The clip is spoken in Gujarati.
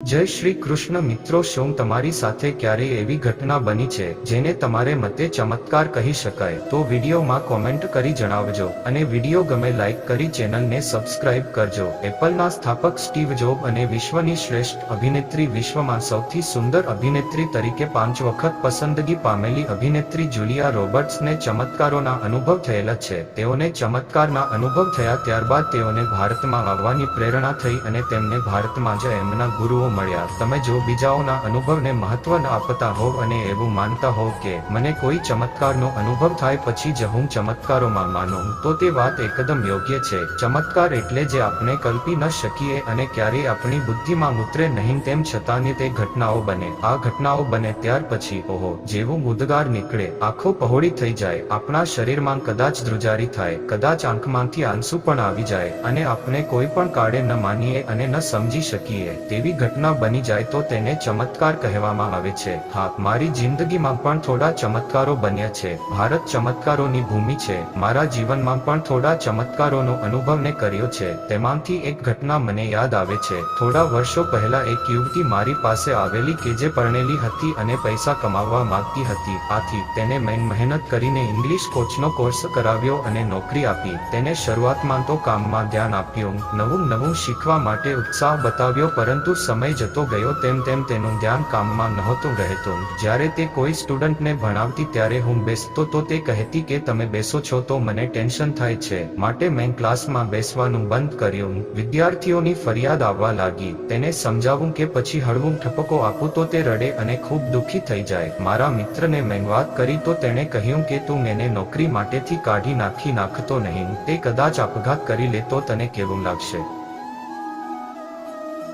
જય શ્રી કૃષ્ણ મિત્રો, શું તમારી સાથે ક્યારેય એવી ઘટના બની છે જેને તમારે મતે ચમત્કાર કહી શકાય? તો વિડીયોમાં કોમેન્ટ કરી જણાવજો અને વિડીયો ગમે લાઈક કરી ચેનલને સબસ્ક્રાઇબ કરજો. એપલના સ્થાપક સ્ટીવ જોબ અને વિશ્વની શ્રેષ્ઠ અભિનેત્રી, વિશ્વમાં સૌથી સુંદર અભિનેત્રી તરીકે 5 વખત પસંદગી પામેલી અભિનેત્રી જુલિયા રોબર્ટ્સને ચમત્કારોના અનુભવ થયેલા છે. તેઓને ચમત્કારના અનુભવ થયા ત્યારબાદ તેઓને ભારતમાં આવવાની પ્રેરણા થઈ અને તેમને ભારતમાં જ એમના ગુરુઓ મળ્યા. તમે જો બીજાઓના અનુભવને મહત્વ ન આપતા હોવ અને એવું માનતા હોવ કે મને કોઈ ચમત્કારનો અનુભવ થાય પછી જ હું ચમત્કારોમાં માનું, તો તે વાત એકદમ યોગ્ય છે. ચમત્કાર એટલે જે આપણે કલ્પી ન શકીએ અને ક્યારેય આપણી બુદ્ધિમાં ઉતરે નહીં, તેમ છતાં તે ઘટનાઓ બને. આ ઘટનાઓ બને ત્યાર પછી ઓહો જેવું ઉદ્ગાર નીકળે, આંખો પહોળી થઈ જાય, આપણા શરીરમાં કદાચ ધ્રુજારી થાય, કદાચ આંખમાંથી આંસુ પણ આવી જાય અને આપણે કોઈ પણ કાળે ન માનીએ અને ન સમજી શકીએ તેવી ઘટના બની જાય તો તેને ચમત્કાર કહેવામાં આવે છે. હા, મારી જિંદગીમાં પણ થોડા ચમત્કારો બન્યા છે. ભારત ચમત્કારોની ભૂમિ છે. મારા જીવનમાં પણ થોડા ચમત્કારોનો અનુભવને કર્યો છે. તેમાંથી એક ઘટના મને યાદ આવે છે. થોડા વર્ષો પહેલા એક યુવતી મારી પાસે આવેલી કે જે પરણેલી હતી અને પૈસા કમાવવા માંગતી હતી. આથી તેને મેં મહેનત કરીને ઇંગ્લિશ કોચનો કોર્સ કરાવ્યો અને નોકરી આપી. તેને શરૂઆતમાં તો કામમાં ધ્યાન આપ્યું, નવું શીખવા માટે ઉત્સાહ બતાવ્યો, પરંતુ સમય જતો ગયો તેમ તેનું ધ્યાન કામમાં નહોતું રહેતું. જ્યારે તે કોઈ સ્ટુડન્ટને ભણાવતી ત્યારે હું બેસતો તો તે કહેતી કે તમે બેસો છો તો મને ટેન્શન થાય છે, માટે મેં ક્લાસમાં બેસવાનું બંધ કર્યું. વિદ્યાર્થીઓની ફરિયાદ આવવા લાગી. તેને સમજાવું કે પછી હળવું ઠપકો આપું તો તે રડે અને ખૂબ દુઃખી થઈ જાય. મારા મિત્રને મેં વાત કરી તો તેણે કહ્યું કે તું એને નોકરી માટેથી કાઢી નાખતો નહીં. તે કદાચ આપઘાત કરી લે તો તને કેવું લાગશે?